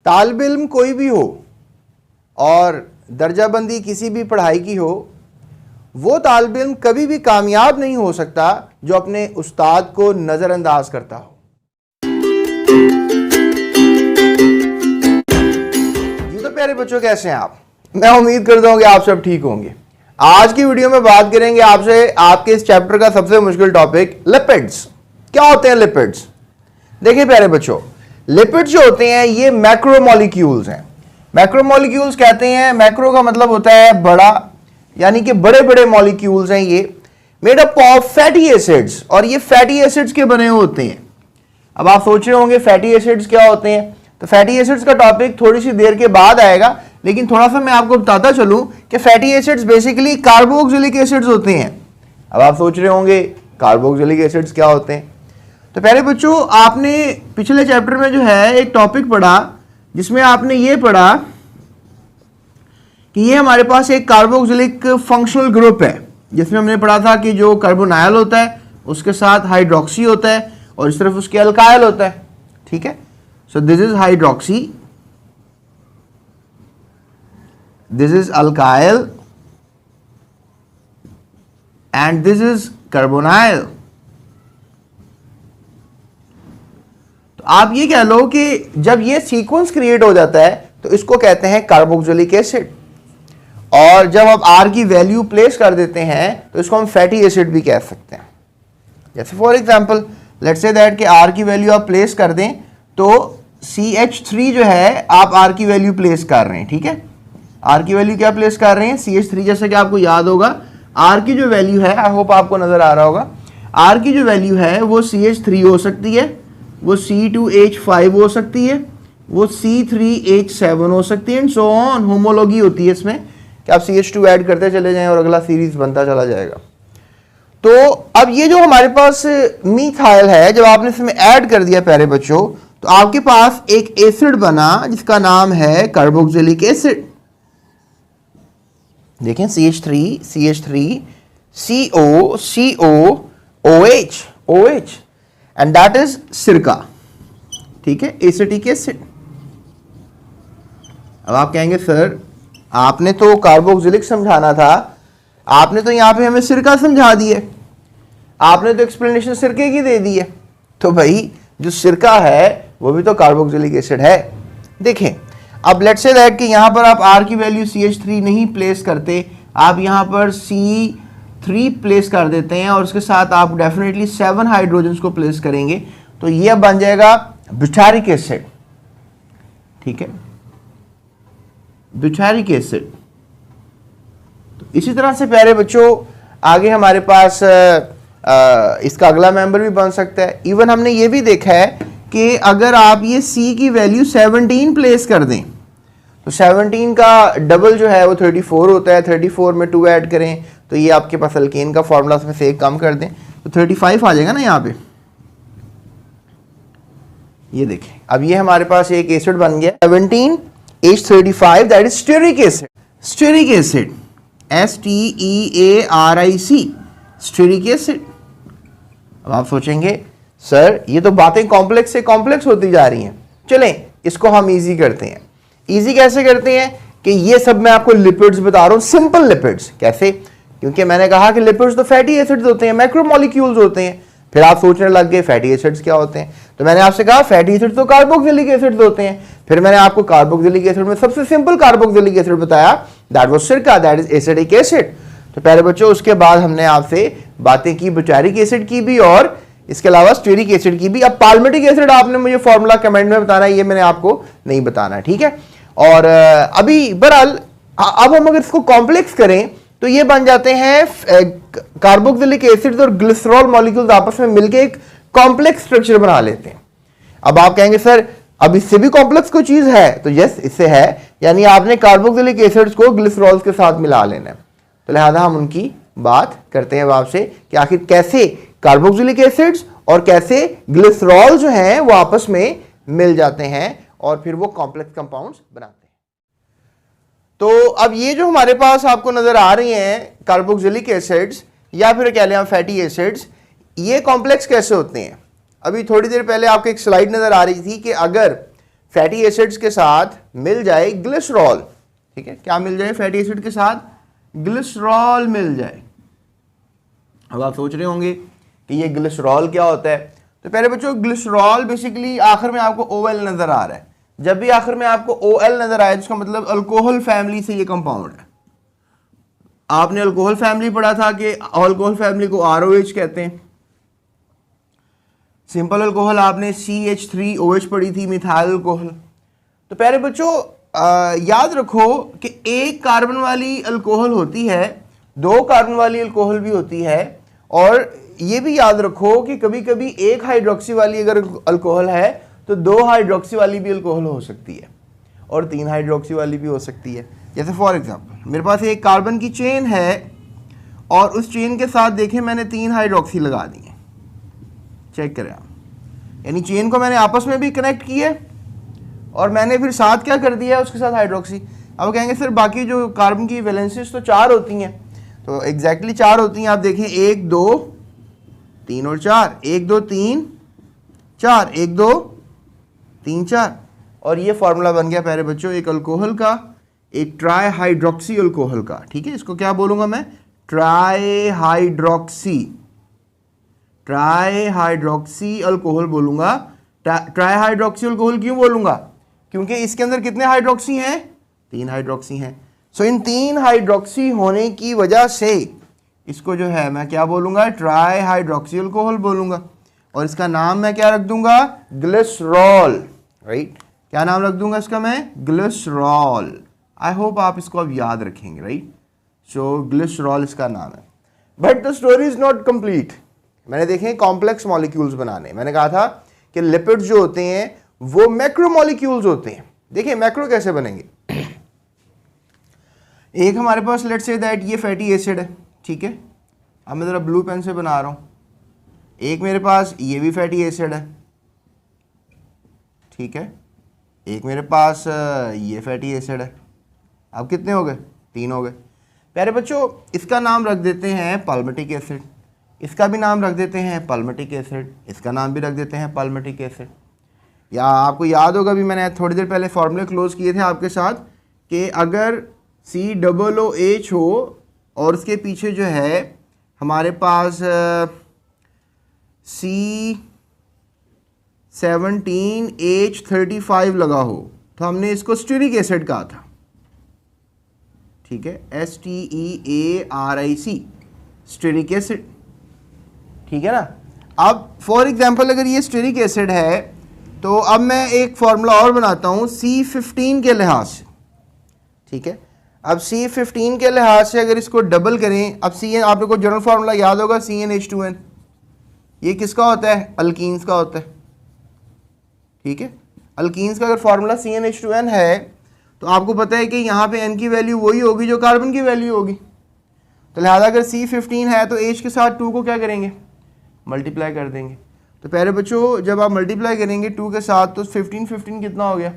तालिब इल्म कोई भी हो और दर्जाबंदी किसी भी पढ़ाई की हो, वो तालिब इल्म कभी भी कामयाब नहीं हो सकता जो अपने उस्ताद को नज़रअंदाज करता हो। जी तो प्यारे बच्चों, कैसे हैं आप? मैं उम्मीद करता हूं कि आप सब ठीक होंगे। आज की वीडियो में बात करेंगे आपसे आपके इस चैप्टर का सबसे मुश्किल टॉपिक लिपिड्स। क्या होते हैं लिपिड्स? देखिए प्यारे बच्चों, लिपिड्स जो होते हैं ये मैक्रोमोलिक्यूल्स हैं। मैक्रोमोलिक्यूल्स कहते हैं, मैक्रो का मतलब होता है बड़ा, यानी कि बड़े बड़े मॉलिक्यूल्स हैं ये, made up of fatty acids, और ये फैटी एसिड्स के बने हुए होते हैं। अब आप सोच रहे होंगे फैटी एसिड्स क्या होते हैं, तो फैटी एसिड्स का टॉपिक थोड़ी सी देर के बाद आएगा, लेकिन थोड़ा सा मैं आपको बताता चलूं कि fatty acids basically carboxylic acids होते हैं। अब आप सोच रहे होंगे कार्बोक्सिलिक एसिड्स क्या होते हैं। तो पहले बच्चों, आपने पिछले चैप्टर में जो है एक टॉपिक पढ़ा जिसमें आपने ये पढ़ा कि ये हमारे पास एक कार्बोक्सिलिक फंक्शनल ग्रुप है, जिसमें हमने पढ़ा था कि जो कार्बोनाइल होता है उसके साथ हाइड्रोक्सी होता है और इस तरफ उसके अल्काइल होता है। ठीक है, so this is hydroxy, this is alkyl and this is carbonyl. तो आप ये कह लो कि जब ये सीक्वेंस क्रिएट हो जाता है तो इसको कहते हैं कार्बोक्सिलिक एसिड, और जब आप R की वैल्यू प्लेस कर देते हैं तो इसको हम फैटी एसिड भी कह सकते हैं। जैसे for example let's say that कि R की वैल्यू आप प्लेस कर दें तो CH3 जो है आप R की वैल्यू प्लेस कर रहे हैं। ठीक है, R की वैल्यू क्या प्लेस कर रहे हैं? CH3। जैसे कि आपको याद होगा R की जो वैल्यू है, आई होप आपको नजर आ रहा होगा, R की जो वैल्यू है वो CH3 हो सकती है, वो C2H5 हो सकती है, वो C3H7 हो सकती है, एंड सो ऑन। होमोलॉजी होती है इसमें कि आप CH2 ऐड करते चले जाएं और अगला सीरीज बनता चला जाएगा। तो अब ये जो हमारे पास मीथाइल है, जब आपने इसमें ऐड कर दिया प्यारे बच्चों, तो आपके पास एक एसिड बना जिसका नाम है कार्बोक्सिलिक एसिड। देखें CH3 CO OH and that is सिरका। ठीक है, एसिटिक एसिड। अब आप कहेंगे सर आपने तो कार्बोक्सिलिक समझाना था, आपने तो यहां पे हमें सिरका समझा दिए, आपने तो एक्सप्लेनेशन सिरके की दे दी है। तो भाई जो सिरका है वो भी तो कार्बोक्सिलिक एसिड है। देखें, अब लेट्स से दैट कि यहां पर आप R की वैल्यू CH3 नहीं प्लेस करते, आप यहां पर C3 प्लेस कर देते हैं और उसके साथ आप डेफिनेटली 7 हाइड्रोजन्स को प्लेस करेंगे, तो यह बन जाएगा ब्यूटारिक एसिड। ठीक है, ब्यूटारिक एसिड। तो इसी तरह से प्यारे बच्चों आगे हमारे पास इसका अगला मेंबर भी बन सकता है। इवन हमने ये भी देखा है कि अगर आप ये C की वैल्यू 17 प्लेस कर दें तो 17 का डबल जो है वो 34 होता है। 34 में 2 ऐड करें तो ये आपके पास अल्केन का फॉर्मूला, उसमें से एक कम कर दें तो 35 आ जाएगा ना यहाँ पे। ये देखें, अब ये हमारे पास एक एसिड बन गया 17H35, that is stearic acid. Stearic acid STEARIC, stearic acid. अब आप सोचेंगे सर ये तो बातें कॉम्प्लेक्स से कॉम्प्लेक्स होती जा रही हैं, चलें इसको हम इजी करते हैं। इजी कैसे करते हैं कि ये सब मैं आपको लिपिड्स बता रहा हूं, सिंपल लिपिड्स। कैसे? क्योंकि मैंने कहा कि लिपिड्स तो फैटी एसिड्स होते हैं, मैक्रोमोलिक्यूल्स होते हैं। फिर आप सोचने लग गए फैटी एसिड्स क्या होते हैं, तो मैंने आपसे कहा फैटी एसिड्स तो कार्बोक्सिलिक एसिड्स होते हैं। फिर मैंने आपको कार्बोक्सिलिक एसिड में सबसे सिंपल कार्बोक्सिलिक एसिड बताया, दैट वाज सिरका, दैट इज एसिडिक एसिड। तो पहले बच्चों उसके बाद हमने आपसे बातें की ब्यूटारिक एसिड की भी और इसके अलावा स्टीरिक एसिड की भी। अब पाल्मिटिक एसिड आपने मुझे फॉर्मूला कमेंट में बताना है, ये मैंने आपको नहीं बताना, ठीक है। और अभी बहरहाल अब हम अगर इसको कॉम्प्लेक्स करें तो ये बन जाते हैं कार्बोक्सिलिक एसिड और ग्लिसरॉल मॉलिक्यूल्स आपस में मिलकर एक कॉम्प्लेक्स स्ट्रक्चर बना लेते हैं। अब आप कहेंगे सर अब इससे भी कॉम्प्लेक्स कोई चीज है, तो यस इससे है, यानी आपने कार्बोक्सिलिक एसिड्स को ग्लिसरॉल्स के साथ मिला लेना है। तो लिहाजा हम उनकी बात करते हैं आपसे कि आखिर कैसे कार्बोक्सिलिक एसिड्स और कैसे ग्लिसरॉल जो हैं वो आपस में मिल जाते हैं और फिर वो कॉम्प्लेक्स कंपाउंड्स बनाते हैं। तो अब ये जो हमारे पास आपको नजर आ रही हैं कार्बोक्सिलिक एसिड्स या फिर कह लें हम फैटी एसिड्स, ये कॉम्प्लेक्स कैसे होते हैं। अभी थोड़ी देर पहले आपको एक स्लाइड नजर आ रही थी कि अगर फैटी एसिड्स के साथ मिल जाए ग्लिसरॉल, ठीक है, क्या मिल जाए फैटी एसिड के साथ? ग्लिसरॉल मिल जाए। अब आप सोच रहे होंगे कि ये ग्लिसरॉल क्या होता है। तो पहले बच्चों ग्लिसरॉल बेसिकली आखिर में आपको OL नजर आ रहा है। जब भी आखिर में आपको OL नजर आए तो इसका मतलब अल्कोहल फैमिली से ये कंपाउंड है। आपने अल्कोहल फैमिली पढ़ा था कि अल्कोहल फैमिली को ROH कहते हैं। सिंपल अल्कोहल आपने CH3OH पढ़ी थी, मिथाइल अल्कोहल। तो पहले बच्चों याद रखो कि एक कार्बन वाली अल्कोहल होती है, दो कार्बन वाली अल्कोहल भी होती है, और ये भी याद रखो कि कभी कभी एक हाइड्रोक्सी वाली अगर अल्कोहल है तो दो हाइड्रोक्सी वाली भी अल्कोहल हो सकती है, और तीन हाइड्रोक्सी वाली भी हो सकती है। जैसे फॉर एग्जांपल मेरे पास एक कार्बन की चेन है और उस चेन के साथ देखें मैंने तीन हाइड्रोक्सी लगा दी है, चेक करें आप, यानी चेन को मैंने आपस में भी कनेक्ट किया और मैंने फिर साथ क्या कर दिया है उसके साथ हाइड्रोक्सी। अब कहेंगे सर बाकी जो कार्बन की वैलेंसीज तो चार होती हैं, तो एग्जैक्टली चार होती हैं। आप देखें 1 2 3 और 4, 1 2 3 4, 1 2 3 4, और ये फॉर्मूला बन गया प्यारे बच्चों एक अल्कोहल का, एक ट्राई हाइड्रोक्सी अल्कोहल का। ठीक है, इसको क्या बोलूंगा मैं? ट्राई हाइड्रोक्सी अल्कोहल बोलूंगा। ट्राई हाइड्रोक्सी अल्कोहल क्यों बोलूंगा? क्योंकि इसके अंदर कितने हाइड्रोक्सी हैं? 3 हाइड्रोक्सी हैं। सो इन 3 हाइड्रोक्सी होने की वजह से इसको जो है मैं क्या बोलूंगा? ट्राई हाइड्रोक्सी अल्कोहल बोलूंगा, और इसका नाम मैं क्या रख दूंगा? ग्लिसरॉल। राइट, क्या नाम रख दूंगा इसका मैं? ग्लिसरॉल। आई होप आप इसको अब याद रखेंगे। राइट, सो ग्लिसरॉल इसका नाम है। But the story is not complete. मैंने देखे कॉम्प्लेक्स मॉलिक्यूल्स बनाने, मैंने कहा था कि लिपिड्स जो होते हैं वो मैक्रो मॉलिक्यूल्स होते हैं। देखिए मैक्रो कैसे बनेंगे? एक हमारे पास लेट्स से दैट ये फैटी एसिड है, ठीक है, अब मैं ज़रा ब्लू पेन से बना रहा हूँ। एक मेरे पास ये भी फैटी एसिड है, ठीक है, एक मेरे पास ये फैटी एसिड है। अब कितने हो गए? 3 हो गए। प्यारे बच्चों इसका नाम रख देते हैं पाल्मिटिक एसिड, इसका भी नाम रख देते हैं पाल्मिटिक एसिड, इसका नाम भी रख देते हैं पाल्मिटिक एसिड। या आपको याद होगा भी मैंने थोड़ी देर पहले फॉर्मूले क्लोज किए थे आपके साथ कि अगर COOH हो और उसके पीछे जो है हमारे पास C17H35 लगा हो तो हमने इसको स्टीरिक एसिड कहा था। ठीक है, STEARIC, स्टीरिक एसिड। ठीक है ना। अब फॉर एग्जांपल अगर ये स्टीरिक एसिड है तो अब मैं एक फॉर्मूला और बनाता हूँ C15 के लिहाज से। ठीक है, अब C15 के लिहाज से अगर इसको डबल करें, अब CN आप लोगों को जनरल फार्मूला याद होगा CnH2n, ये किसका होता है? अल्कीन्स का होता है। ठीक है, अल्कीन्स का अगर फार्मूला CnH2n है तो आपको पता है कि यहाँ पे n की वैल्यू वही होगी जो कार्बन की वैल्यू होगी, तो लिहाजा अगर C15 है तो H के साथ 2 को क्या करेंगे? मल्टीप्लाई कर देंगे। तो पहले बच्चों जब आप मल्टीप्लाई करेंगे 2 के साथ तो 15 कितना हो गया?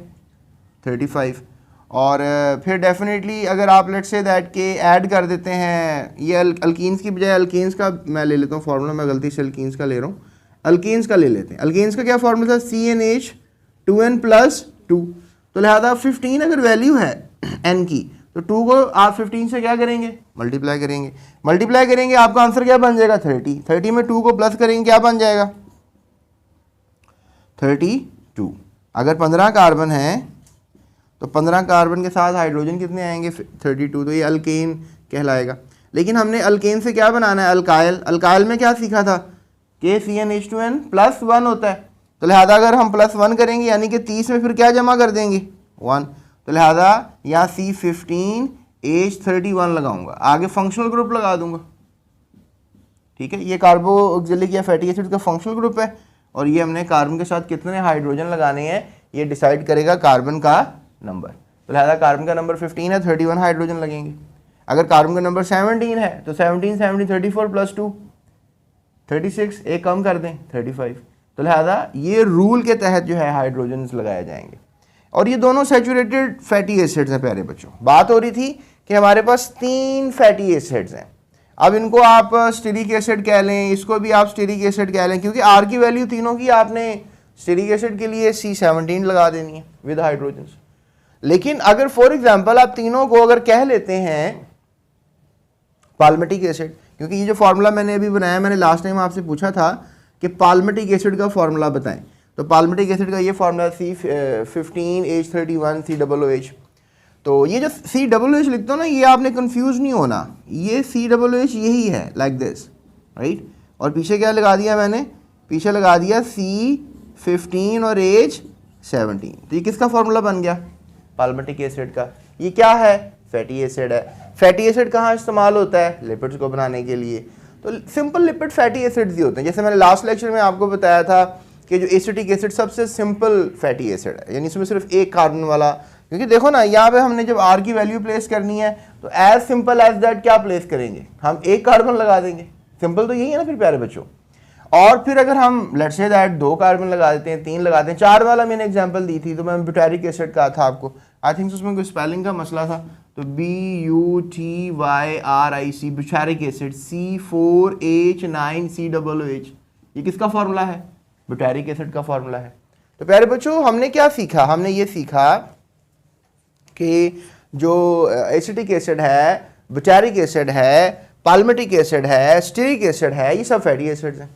35। और फिर डेफिनेटली अगर आप लेट्स से दैट के ऐड कर देते हैं, ये अल्कीन्स की बजाय अल्कीन्स का मैं ले लेता हूँ फार्मूला, मैं गलती से अल्कीन्स का ले रहा हूँ, अल्कीन्स का ले लेते हैं। अल्कीन्स का क्या फार्मूला था? CnH2n+2। तो लिहाजा 15 अगर वैल्यू है n की तो 2 को आप 15 से क्या करेंगे? मल्टीप्लाई करेंगे। मल्टीप्लाई करेंगे आपका आंसर क्या बन जाएगा? 30। 30 में 2 को प्लस करेंगे क्या बन जाएगा? 32। अगर 15 कार्बन है तो 15 कार्बन के साथ हाइड्रोजन कितने आएंगे? 32। तो ये अल्केन कहलाएगा। लेकिन हमने अल्केन से क्या बनाना है? अल्काइल। अल्काइल में क्या सीखा था कि CnH2n+1 होता है, तो लिहाजा अगर हम +1 करेंगे यानी कि 30 में फिर क्या जमा कर देंगे? 1। तो लिहाजा यहाँ C15H31 लगाऊंगा, आगे फंक्शनल ग्रुप लगा दूंगा। ठीक है, ये कार्बोक्सिलिक या फैटी एसिड का फंक्शनल ग्रुप है, और ये हमने कार्बन के साथ कितने हाइड्रोजन लगाने हैं ये डिसाइड करेगा कार्बन का नंबर। तो लिहाजा कार्बन का नंबर 15 है, 31 हाइड्रोजन लगेंगे। अगर कार्बन का नंबर 17 है तो 17 34 + 2 36, एक कम कर दें 35। तो लिहाजा ये रूल के तहत जो है हाइड्रोजन लगाए जाएंगे। और ये दोनों सैचुरेटेड फैटी एसिड्स हैं। प्यारे बच्चों बात हो रही थी कि हमारे पास 3 फैटी एसिड्स हैं। अब इनको आप स्टीरिक एसिड कह लें, इसको भी आप स्टीरिक एसिड कह लें, क्योंकि R की वैल्यू तीनों की आपने स्टीरिक एसिड के लिए C17 लगा देनी है विद हाइड्रोजन। लेकिन अगर फॉर एग्जांपल आप तीनों को अगर कह लेते हैं पाल्मिटिक एसिड, क्योंकि ये जो फार्मूला मैंने अभी बनाया, मैंने लास्ट टाइम आपसे पूछा था कि पाल्मिटिक एसिड का फार्मूला बताएं, तो पाल्मिटिक एसिड का ये फार्मूला C15H31 COOH। तो ये जो COOH लिखते हो ना, ये आपने कंफ्यूज नहीं होना, ये COOH यही है, लाइक दिस, राइट। और पीछे क्या लगा दिया मैंने, पीछे लगा दिया C15 और H17। तो ये किसका फार्मूला बन गया, पाल्मिटिक एसिड का। ये क्या है, फैटी एसिड है। फैटी एसिड कहाँ इस्तेमाल होता है, लिपिड्स को बनाने के लिए। तो सिंपल लिपिड फैटी एसिड्स ही होते हैं। जैसे मैंने लास्ट लेक्चर में आपको बताया था कि जो एसिटिक एसिड सबसे सिंपल फैटी एसिड है, यानी इसमें सिर्फ एक कार्बन वाला, क्योंकि देखो ना यहाँ पे हमने जब R की वैल्यू प्लेस करनी है तो एज सिंपल एज दैट क्या प्लेस करेंगे, हम एक कार्बन लगा देंगे। सिंपल तो यही है ना फिर प्यारे बच्चों। और फिर अगर हम लेट्स से दैट 2 कार्बन लगा देते हैं, 3 लगा देते हैं, 4 वाला मैंने एग्जांपल दी थी, तो मैं ब्यूटारिक एसिड कहा था आपको, आई थिंक उसमें कोई स्पेलिंग का मसला था, तो BUTYRIC butyric acid C4H9 COOH, ये किसका फार्मूला है, ब्यूटारिक एसिड का फार्मूला है। तो प्यारे बच्चों हमने क्या सीखा, हमने ये सीखा कि जो एसिटिक एसिड है, ब्यूटारिक एसिड है, पाल्मिटिक एसिड है, स्टीरिक एसिड है, ये सब फैटी एसिड्स हैं,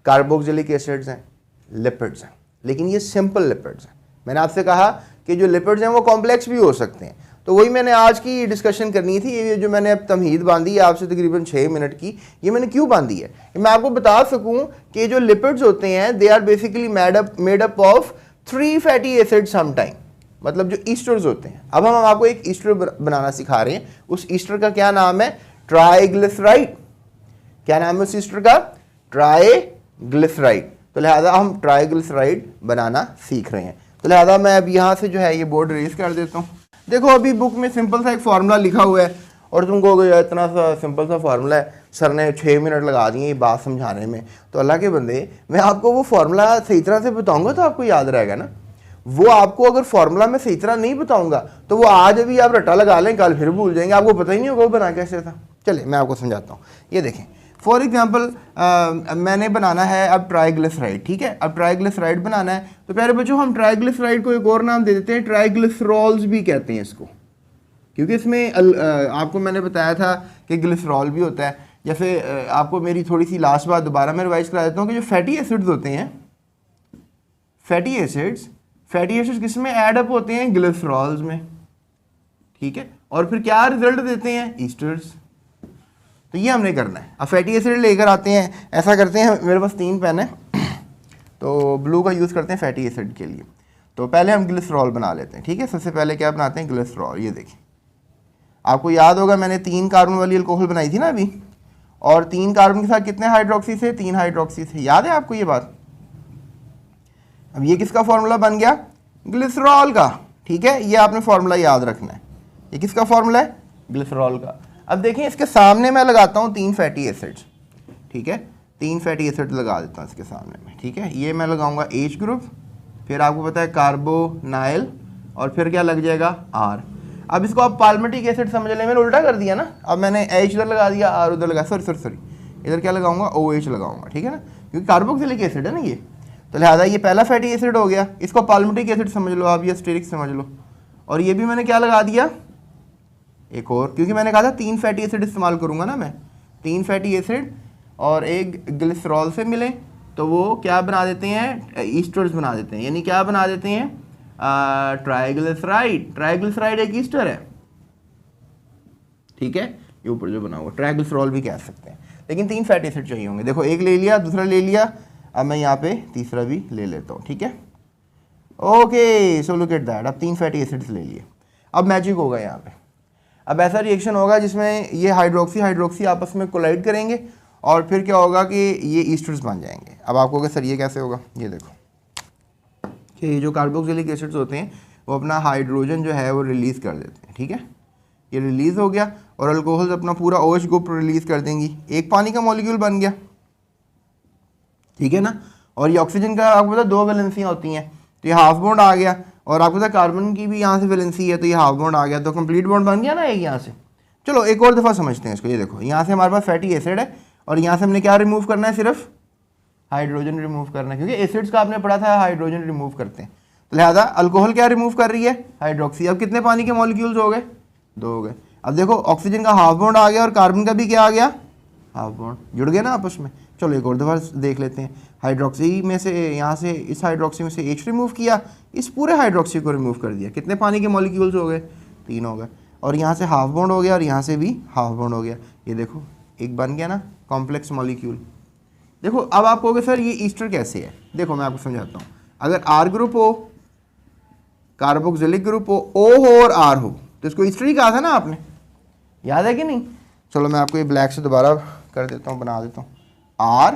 कार्बोक्सिलिक एसिड्स हैं, लिपिड्स हैं। लेकिन ये सिंपल लिपिड्स हैं। मैंने आपसे कहा कि जो लिपिड्स हैं वो कॉम्प्लेक्स भी हो सकते हैं, तो वही मैंने आज की डिस्कशन करनी थी। ये जो मैंने अब तमहीद बांधी है आपसे तकरीबन 6 मिनट की, ये मैंने क्यों बांधी है कि मैं आपको बता सकूं कि जो लिपिड्स होते हैं they are basically made up of 3 fatty acid some time, मतलब जो ईस्टर्स होते हैं। अब हम आपको एक ईस्टर बनाना सिखा रहे हैं, उस ईस्टर का क्या नाम है, ट्राइग्लिसराइड। क्या नाम है उस ईस्टर का, ट्राइग्लिसराइड। तो लिहाजा हम ट्राइग्लिसराइड बनाना सीख रहे हैं। तो लिहाजा मैं अब यहाँ से जो है ये बोर्ड रेज कर देता हूँ। देखो अभी बुक में सिंपल सा एक फार्मूला लिखा हुआ है और तुम कहोगे यार इतना सा सिंपल सा फार्मूला है, सर ने 6 मिनट लगा दिए ये बात समझाने में। तो अल्लाह के बंदे, मैं आपको वो फार्मूला सही तरह से बताऊंगा तो आपको याद रहेगा ना। वो आपको अगर फार्मूला में सही तरह नहीं बताऊंगा तो वो आज अभी आप रट्टा लगा लें, कल फिर भूल जाएंगे, आपको पता ही नहीं होगा वो बना कैसे था। चलिए मैं आपको समझाता हूँ। ये देखें फॉर एग्जांपल मैंने बनाना है अब ट्राइग्लिसराइड, ठीक है। अब ट्राइग्लिसराइड बनाना है तो प्यारे बच्चों हम ट्राइग्लिसराइड को एक और नाम दे देते हैं, ट्राइग्लिसरॉल्स भी कहते हैं इसको, क्योंकि इसमें आपको मैंने बताया था कि ग्लिसरॉल भी होता है। जैसे आपको मेरी थोड़ी सी लास्ट बात दोबारा मैं रिवाइज करा देता हूँ कि जो फैटी एसिड्स होते हैं, फैटी एसिड्स किस में ऐड अप होते हैं, ग्लिसरॉल्स में, ठीक है। और फिर क्या रिजल्ट देते हैं, ईस्टर्स। तो ये हमने करना है। अब फैटी एसिड लेकर आते हैं, ऐसा करते हैं, मेरे पास 3 पेन है तो ब्लू का यूज़ करते हैं फैटी एसिड के लिए। तो पहले हम ग्लिसरॉल बना लेते हैं, ठीक है। सबसे पहले क्या बनाते हैं, ग्लिसरॉल। ये देखिए आपको याद होगा मैंने 3 कार्बन वाली अल्कोहल बनाई थी ना अभी, और 3 कार्बन के साथ कितने हाइड्रोक्सी थे, 3 हाइड्रोक्सी थे, याद है आपको ये बात। अब ये किसका फार्मूला बन गया, ग्लिसरॉल का, ठीक है। ये आपने फार्मूला याद रखना है, ये किसका फार्मूला है, ग्लिसरॉल का। अब देखिए इसके सामने मैं लगाता हूँ 3 फैटी एसिड्स, ठीक है। 3 फैटी एसिड लगा देता हूँ इसके सामने में, ठीक है। ये मैं लगाऊंगा H ग्रुप, फिर आपको पता है कार्बोनाइल, और फिर क्या लग जाएगा R। अब इसको आप पाल्मिटिक एसिड समझ लें, मैंने उल्टा कर दिया ना। अब मैंने H इधर लगा दिया, R उधर लगा, सॉरी इधर क्या लगाऊंगा, OH लगाऊंगा, ठीक है ना, क्योंकि कार्बोक्सिलिक एसिड है ना ये। तो लिहाजा ये पहला फैटी एसिड हो गया, इसको पाल्मिटिक एसिड समझ लो आप, या स्टीरिक समझ लो। और ये भी मैंने क्या लगा दिया, एक और, क्योंकि मैंने कहा था 3 फैटी एसिड इस्तेमाल करूंगा ना मैं, 3 फैटी एसिड और एक ग्लिसरॉल से मिले तो वो क्या बना देते हैं, ईस्टर्स बना देते हैं, यानी क्या बना देते हैं, ट्राइग्लिसराइड। ट्राइग्लिसराइड एक ईस्टर है, ठीक है। ये ऊपर जो बना हुआ ट्राइग्लिसरॉल भी कह सकते हैं, लेकिन 3 फैटी एसिड चाहिए होंगे। देखो एक ले लिया, दूसरा ले लिया, अब मैं यहाँ पे तीसरा भी ले लेता हूँ, ठीक है। Okay so look at that, अब 3 फैटी एसिड्स ले लिए। अब मैजिक होगा यहाँ पे, अब ऐसा रिएक्शन होगा जिसमें ये हाइड्रोक्सी आपस में कोलाइड करेंगे और फिर क्या होगा कि ये ईस्टर्स बन जाएंगे। अब आपको कहोगे सर ये कैसे होगा, ये देखो कि जो कार्बोक्सिलिक एसिड्स होते हैं वो अपना हाइड्रोजन जो है वो रिलीज़ कर देते हैं, ठीक है। ये रिलीज़ हो गया और अल्कोहल्स अपना पूरा OH ग्रुप रिलीज़ कर देंगी, एक पानी का मॉलिक्यूल बन गया, ठीक है ना। और ये ऑक्सीजन का आपको पता 2 वैलेंसियाँ होती हैं, तो ये हाफ बॉन्ड आ गया, और आपको पता कार्बन की भी यहाँ से वैलेंसी है, तो ये हाफ बॉन्ड आ गया, तो कंप्लीट बॉन्ड बन गया ना एक यहाँ से। चलो एक और दफ़ा समझते हैं इसको। ये देखो यहाँ से हमारे पास फैटी एसिड है और यहाँ से हमने क्या रिमूव करना है, सिर्फ हाइड्रोजन रिमूव करना है, क्योंकि एसिड्स का आपने पढ़ा था हाइड्रोजन रिमूव करते हैं। तो लिहाजा अल्कोहल क्या रिमूव कर रही है, हाइड्रोक्सी। अब कितने पानी के मॉलिक्यूल्स हो गए, 2 हो गए। अब देखो ऑक्सीजन का हाफ बॉन्ड आ गया और कार्बन का भी क्या आ गया, हाफ बॉन्ड, जुड़ गए ना आपस में। चलो एक और दफ़ा देख लेते हैं। हाइड्रोक्सी में से यहाँ से इस हाइड्रोक्सी में से H रिमूव किया, इस पूरे हाइड्रोक्सी को रिमूव कर दिया, कितने पानी के मॉलिक्यूल्स हो गए, 3 हो गए। और यहाँ से हाफ बॉन्ड हो गया और यहाँ से भी हाफ बॉन्ड हो गया। ये देखो एक बन गया ना कॉम्प्लेक्स मॉलिक्यूल। देखो अब आप कहोगे सर ये ईस्टर कैसे है, देखो मैं आपको समझाता हूँ। अगर R ग्रुप हो, कार्बोक्सिलिक ग्रुप हो, O हो और R हो, तो इसको ईस्टर ही कहा था ना आपने, याद है कि नहीं। चलो मैं आपको ये ब्लैक से दोबारा कर देता हूँ, बना देता हूँ। R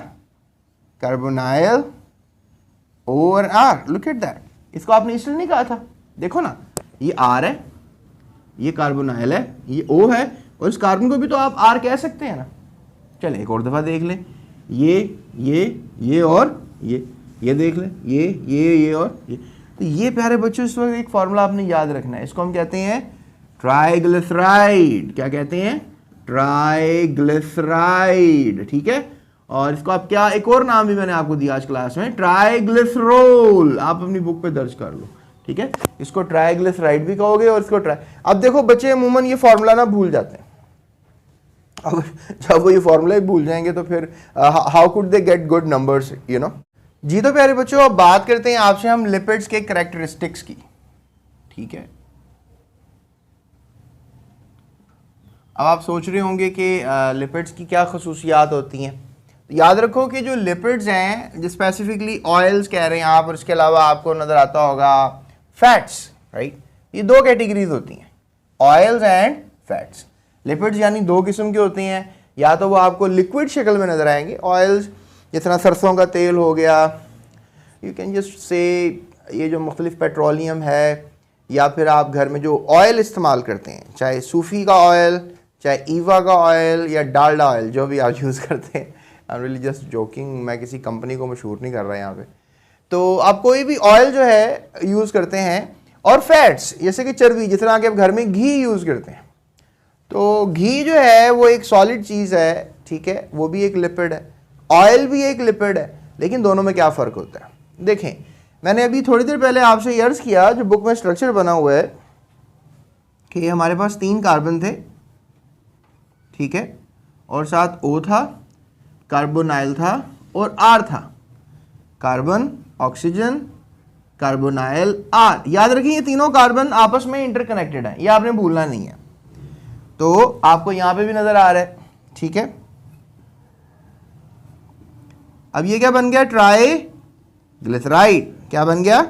कार्बोनाइल O और R, लुक एट दैट, इसको आपने ईस्टर नहीं कहा था। देखो ना ये R है, ये कार्बोनाइल है, ये O है, और इस कार्बन को भी तो आप R कह सकते हैं ना। चले एक और दफ़ा देख लें, ये और ये देख लें, ये और ये। तो ये प्यारे बच्चों इस वक्त एक फार्मूला आपने याद रखना है, इसको हम कहते हैं ट्राइग्लिसराइड। क्या कहते हैं, ट्राइग्लिसराइड, ठीक है। और इसको आप क्या, एक और नाम भी मैंने आपको दिया आज क्लास में, ट्राइग्लिसरॉल, आप अपनी बुक पे दर्ज कर लो, ठीक है। इसको ट्राइग्लिसराइड भी कहोगे और इसको अब देखो बच्चे अमूमन ये फार्मूला ना भूल जाते हैं। अब जब वो ये फार्मूला ही भूल जाएंगे तो फिर how could they get good numbers, you know. जी तो प्यारे बच्चों अब बात करते हैं आपसे हम लिपिड्स के कैरेक्टरिस्टिक्स की, ठीक है। अब आप सोच रहे होंगे कि लिपिड्स की क्या खसूसियात होती हैं। तो याद रखो कि जो लिपिड्स हैं, जो स्पेसिफिकली ऑयल्स कह रहे हैं आप, और इसके अलावा आपको नज़र आता होगा फैट्स, राइट। ये 2 कैटेगरीज होती हैं, ऑयल्स एंड फैट्स। लिपिड्स यानी 2 किस्म के होते हैं, या तो वो आपको लिक्विड शक्ल में नज़र आएंगे, ऑयल्स जिस तरह सरसों का तेल हो गया, यू कैन जस्ट से ये जो मुख्तलिफ पेट्रोलियम है, या फिर आप घर में जो ऑयल इस्तेमाल करते हैं, चाहे सूफी का ऑयल, चाहे ईवा का ऑयल, या डालडा ऑयल, जो भी आप यूज़ करते हैं। I am really just joking, मैं किसी कंपनी को मशहूर नहीं कर रहा यहाँ पे। तो आप कोई भी ऑयल जो है यूज़ करते हैं, और फैट्स जैसे कि चर्बी, जिस तरह के आप घर में घी यूज़ करते हैं। तो घी जो है वो एक सॉलिड चीज़ है, ठीक है, वो भी एक लिपिड है, ऑयल भी एक लिपिड है। लेकिन दोनों में क्या फ़र्क होता है, देखें मैंने अभी थोड़ी देर पहले आपसे अर्ज़ किया, जो बुक में स्ट्रक्चर बना हुआ है कि हमारे पास 3 कार्बन थे, ठीक है, और साथ O था, कार्बोनाइल था और R था। Carbon, oxygen, carbonyl, R। याद रखिए ये तीनों कार्बन आपस में इंटरकनेक्टेड हैं, ये आपने भूलना नहीं है। तो आपको यहां पे भी नजर आ रहा है, ठीक है। अब ये क्या बन गया, ट्राइग्लिसराइड। क्या बन गया,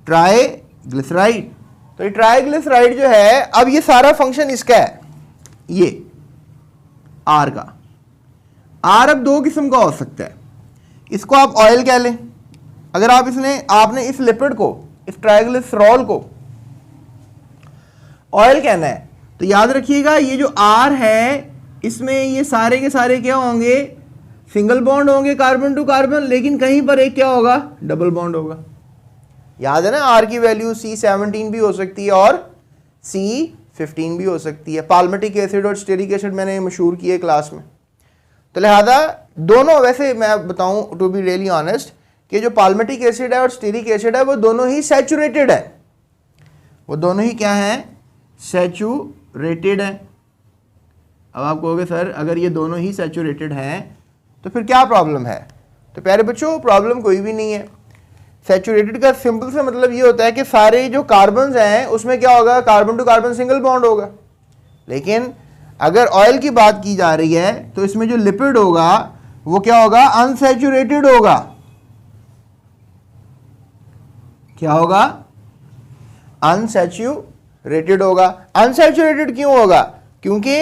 ट्राइग्लिसराइड। तो ये ट्राइग्लिसराइड जो है, अब ये सारा फंक्शन इसका है, ये R का। R अब 2 किस्म का हो सकता है, इसको आप ऑयल कह लें, अगर आप आपने इस लिपिड को, इस ट्राइग्लिसरॉल को ऑयल कहना है, तो याद रखिएगा ये जो R है, इसमें ये सारे के सारे क्या होंगे, सिंगल बॉन्ड होंगे कार्बन टू कार्बन, लेकिन कहीं पर एक क्या होगा, डबल बॉन्ड होगा। याद है ना, R की वैल्यू C17 भी हो सकती है और C15 भी हो सकती है। पाल्मिटिक एसिड और स्टेरिक एसिड मैंने मशहूर किए क्लास में। तो लिहाजा दोनों, वैसे मैं बताऊं टू बी रियली ऑनेस्ट, कि जो पाल्मिटिक एसिड है और स्टेरिक एसिड है वो दोनों ही सैचुरेटेड है, वो दोनों ही क्या हैं, सैचुरेटेड है। अब आप कहोगे सर अगर ये दोनों ही सैचुरेटेड हैं तो फिर क्या प्रॉब्लम है। तो प्यारे बच्चों प्रॉब्लम कोई भी नहीं है। सैचुरेटेड का सिंपल सा मतलब ये होता है कि सारे जो कार्बन हैं उसमें क्या होगा, carbon to carbon single bond होगा। लेकिन अगर ऑयल की बात की जा रही है तो इसमें जो लिपिड होगा वो क्या होगा, अनसैचुरेटेड होगा। क्या होगा, अनसैचुरेटेड होगा। अनसैचुरेटेड क्यों होगा, क्योंकि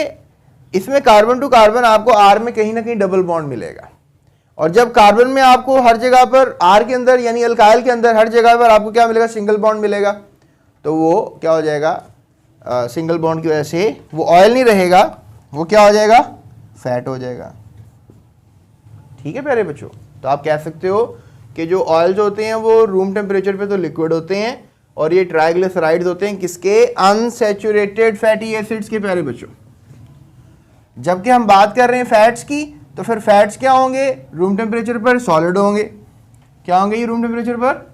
इसमें कार्बन टू कार्बन आपको R में कहीं ना कहीं डबल बॉन्ड मिलेगा, और जब कार्बन में आपको हर जगह पर R के अंदर यानी अल्काइल के अंदर हर जगह पर आपको क्या मिलेगा, सिंगल बॉन्ड मिलेगा, तो वो क्या हो जाएगा, सिंगल बॉन्ड की वजह से वो ऑयल नहीं रहेगा, वो क्या हो जाएगा, फैट हो जाएगा। ठीक है प्यारे बच्चों, तो आप कह सकते हो कि जो ऑयल्स होते हैं वो रूम टेम्परेचर पे तो लिक्विड होते हैं, और ये ट्राइग्लिसराइड्स होते हैं किसके, अनसैचुरेटेड फैटी एसिड्स के प्यारे बच्चों। जबकि हम बात कर रहे हैं फैट्स की, तो फिर फैट्स क्या होंगे, रूम टेम्परेचर पर सॉलिड होंगे। क्या होंगे ये रूम टेम्परेचर पर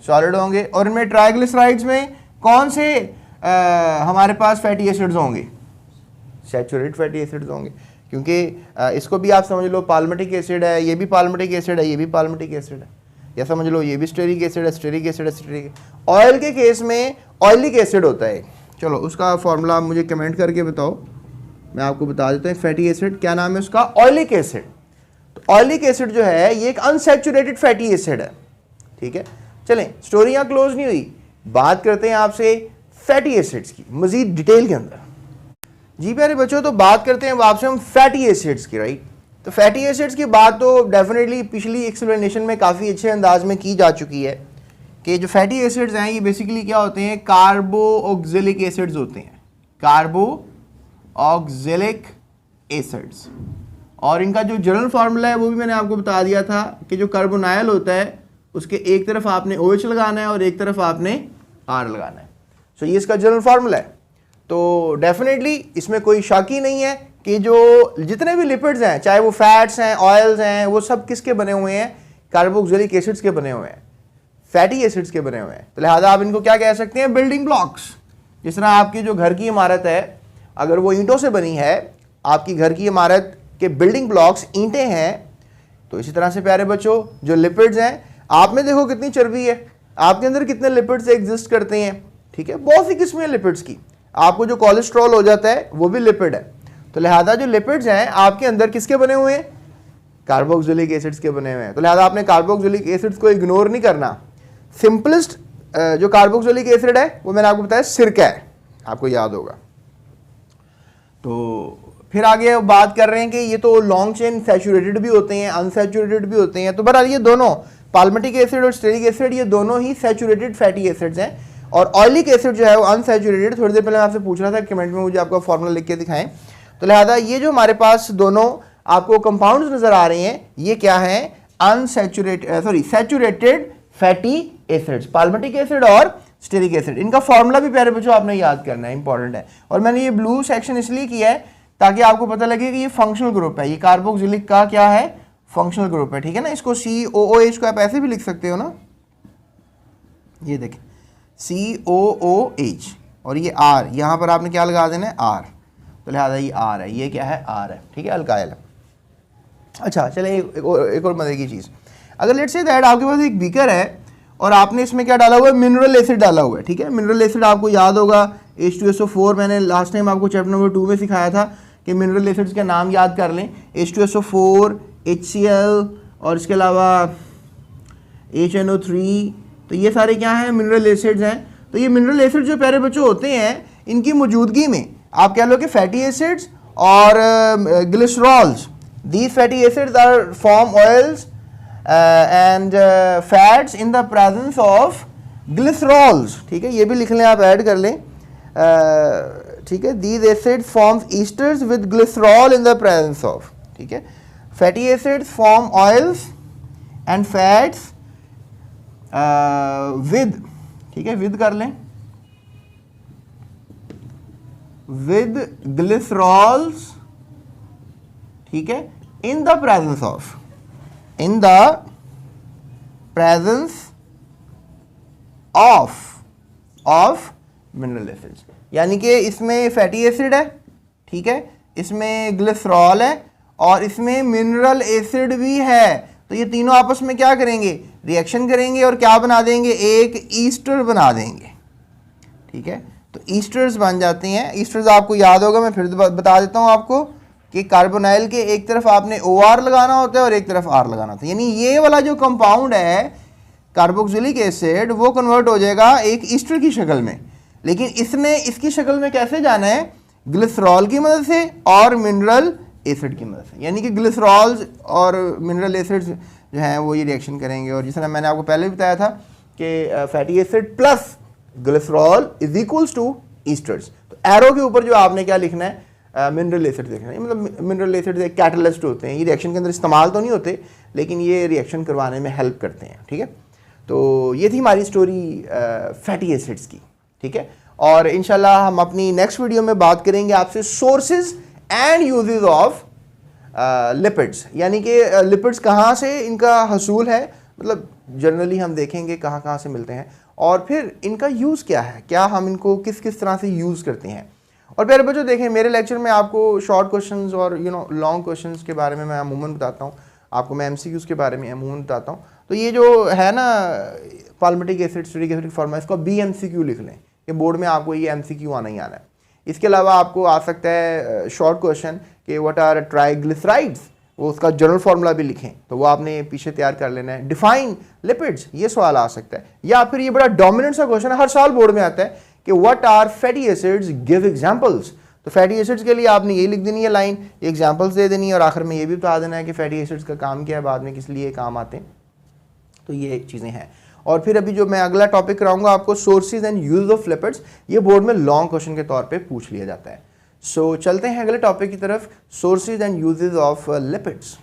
सॉलिड होंगे। और इनमें ट्राइग्लिसराइड्स में कौन से हमारे पास फैटी एसिड्स होंगे, सैचुरेटेड फैटी एसिड्स होंगे, क्योंकि इसको भी आप समझ लो पाल्मिटिक एसिड है, ये भी पाल्मिटिक एसिड है, ये भी पाल्मिटिक एसिड है, या समझ लो ये भी स्टेरिक एसिड है, स्टेरिक एसिड है, स्टेरिक। ऑयल के केस में ऑयलिक एसिड होता है। चलो उसका फॉर्मूला आप मुझे कमेंट करके बताओ, मैं आपको बता देता हूँ। फैटी एसिड क्या नाम है उसका, ऑयलिक एसिड। तो ऑयलिक एसिड जो है ये एक अनसैचुरेटेड फैटी एसिड है, ठीक है। चलें, स्टोरी यहाँ क्लोज नहीं हुई, बात करते हैं आपसे फैटी एसिड्स की मजीद डिटेल के अंदर। जी प्यारे बच्चों, तो बात करते हैं आपसे हम फैटी एसिड्स की, राइट। तो फैटी एसिड्स की बात तो डेफिनेटली पिछली एक्सप्लेनेशन में काफ़ी अच्छे अंदाज में की जा चुकी है कि जो फैटी एसिड्स हैं ये बेसिकली क्या होते हैं, कार्बोऑक्सिलिक एसिड्स होते हैं, कार्बोऑक्सिलिक एसिड्स। और इनका जो जनरल फार्मूला है वो भी मैंने आपको बता दिया था कि जो कार्बोनाइल होता है उसके एक तरफ आपने OH लगाना है और एक तरफ आपने R लगाना है। सो ये इसका जनरल फार्मूला है। तो डेफिनेटली इसमें कोई शक ही नहीं है कि जो जितने भी लिपिड्स हैं, चाहे वो फैट्स हैं, ऑयल्स हैं, वो सब किसके बने हुए हैं, कार्बोक्सिलिक एसिड्स के बने हुए हैं, फैटी एसिड्स के बने हुए हैं। तो लिहाजा आप इनको क्या कह सकते हैं, बिल्डिंग ब्लॉक्स। जिस तरह आपकी जो घर की इमारत है अगर वो ईंटों से बनी है, आपकी घर की इमारत के बिल्डिंग ब्लॉक्स ईंटें हैं, तो इसी तरह से प्यारे बच्चों जो लिपिड्स हैं, आप में देखो कितनी चर्बी है, आपके अंदर कितने लिपिड्स एग्जिस्ट करते हैं, ठीक है, बहुत सी किस्में हैं लिपिड्स की। आपको जो कोलेस्ट्रॉल हो जाता है वो भी लिपिड है। तो लिहाजा जो लिपिड्स हैं आपके अंदर किसके बने हुए हैं, कार्बोक्सिलिक एसिड्स के बने हुए हैं। तो लिहाजा आपने कार्बोक्सिलिक एसिड्स को इग्नोर नहीं करना। सिंपलेस्ट जो कार्बोक्सिलिक एसिड है वो मैंने आपको बताया सिरका है, आपको याद होगा। तो फिर आगे बात कर रहे हैं कि ये तो लॉन्ग चेन सैचुरेटेड भी होते हैं, अनसैचुरेटेड भी होते हैं। तो बहरहाल ये दोनों पाल्मिटिक एसिड और स्टेरिक एसिड ये दोनों ही सैचुरेटेड फैटी एसिड्स हैं। और ऑयलिक एसिड जो है वो अनसैचुरेटेड। थोड़ी देर पहले मैं आपसे पूछ रहा था कमेंट में मुझे आपका फॉर्मूला लिख के दिखाएं। तो लिहाजा ये जो हमारे पास दोनों आपको कंपाउंड्स नजर आ रहे हैं ये क्या है, saturated fatty acids, palmitic acid और स्टेरिक एसिड। इनका फॉर्मूला भी प्यारे बच्चों आपने याद करना है, इंपॉर्टेंट है। और मैंने ये ब्लू सेक्शन इसलिए किया है ताकि आपको पता लगे कि ये फंक्शनल ग्रुप है, ये कार्बोक्सिलिक का क्या है, फंक्शनल ग्रुप है, ठीक है ना। इसको COOH को आप ऐसे भी लिख सकते हो ना, ये देखें COOH और ये R, यहाँ पर आपने क्या लगा देना है R। तो लिहाजा ये R है, ये क्या है R है, ठीक है, अल्काइल है। अच्छा चले एक और मजे की चीज़, अगर लेट्स से दैट आपके पास एक बीकर है और आपने इसमें क्या डाला हुआ है, मिनरल एसिड डाला हुआ है, ठीक है। मिनरल एसिड आपको याद होगा H2SO4, मैंने लास्ट टाइम आपको चैप्टर नंबर 2 में सिखाया था कि मिनरल एसिड्स के नाम याद कर लें, H2SO4, HCl और इसके अलावा HNO3। तो ये सारे क्या हैं, मिनरल एसिड्स हैं। तो ये मिनरल एसिड जो प्यारे बच्चों होते हैं, इनकी मौजूदगी में आप कह लो कि फैटी एसिड्स और glycerols, these fatty acids are form oils and fats in the presence of glycerols, ठीक है, ये भी लिख लें आप, ऐड कर लें, ठीक है। These acids forms esters with glycerol in the presence of, ठीक है। Fatty acids form oils and fats with, ठीक है, विद कर लें, विद ग्लिसरॉल्स, ठीक है, इन the presence of, in the presence of mineral acids. यानी कि इसमें फैटी एसिड है, ठीक है, इसमें ग्लिसरॉल है और इसमें मिनरल एसिड भी है। तो ये तीनों आपस में क्या करेंगे, रिएक्शन करेंगे और क्या बना देंगे, एक ईस्टर बना देंगे, ठीक है। तो ईस्टर्स बन जाते हैं। ईस्टर्स आपको याद होगा, मैं फिर बता देता हूँ आपको कि कार्बोनाइल के एक तरफ आपने OR लगाना होता है और एक तरफ R लगाना होता है। यानी ये वाला जो कंपाउंड है कार्बोक्सिलिक एसिड, वो कन्वर्ट हो जाएगा एक ईस्टर की शक्ल में। लेकिन इसने इसकी शक्ल में कैसे जाना है, ग्लिसरॉल की मदद से और मिनरल एसिड की मदद से। यानी कि ग्लिसरॉल्स और मिनरल एसिड्स जो हैं वो ये रिएक्शन करेंगे। और जिस तरह मैंने आपको पहले भी बताया था कि fatty acid plus glycerol is equals to esters. तो एरो के ऊपर जो आपने क्या लिखना है, मिनरल एसिड देखना है। मतलब मिनरल एसिड एक कैटलिस्ट होते हैं, ये रिएक्शन के अंदर इस्तेमाल तो नहीं होते लेकिन ये रिएक्शन करवाने में हेल्प करते हैं, ठीक है। तो ये थी हमारी स्टोरी फैटी एसिड्स की, ठीक है। और इंशाल्लाह हम अपनी नेक्स्ट वीडियो में बात करेंगे आपसे sources and uses of lipids, यानी कि लिपिड्स कहाँ से इनका हसूल है, मतलब जनरली हम देखेंगे कहाँ कहाँ से मिलते हैं, और फिर इनका यूज़ क्या है, क्या हम इनको किस किस तरह से यूज़ करते हैं। और प्यारे बच्चों देखें, मेरे लेक्चर में आपको शॉर्ट क्वेश्चंस और लॉन्ग क्वेश्चंस के बारे में मैं अमूमन बताता हूँ, आपको मैं एमसीक्यूज़ के बारे में अमूमन बताता हूँ। तो ये जो है ना palmitic acid, stearic acid formula, इसको BMCQ लिख लें, ये बोर्ड में आपको ये MCQ आना ही आना है। इसके अलावा आपको आ सकता है शॉर्ट क्वेश्चन कि व्हाट आर ट्राइग्लिसराइड्स, वो उसका जनरल फार्मूला भी लिखें, तो वो आपने पीछे तैयार कर लेना है। डिफाइन लिपिड्स, ये सवाल आ सकता है। या फिर ये बड़ा डोमिनेंट सा क्वेश्चन है, हर साल बोर्ड में आता है कि what are fatty acids, give examples. तो फैटी एसिड्स के लिए आपने ये लिख देनी है लाइन, एग्जांपल्स दे देनी है, और आखिर में ये भी बता देना है कि फैटी एसिड्स का काम क्या है, बाद में किस लिए काम आते हैं। तो ये चीज़ें हैं। और फिर अभी जो मैं अगला टॉपिक कराऊंगा आपको, sources and use of lipids, ये बोर्ड में लॉन्ग क्वेश्चन के तौर पे पूछ लिया जाता है। सो चलते हैं अगले टॉपिक की तरफ, sources and uses of lipids.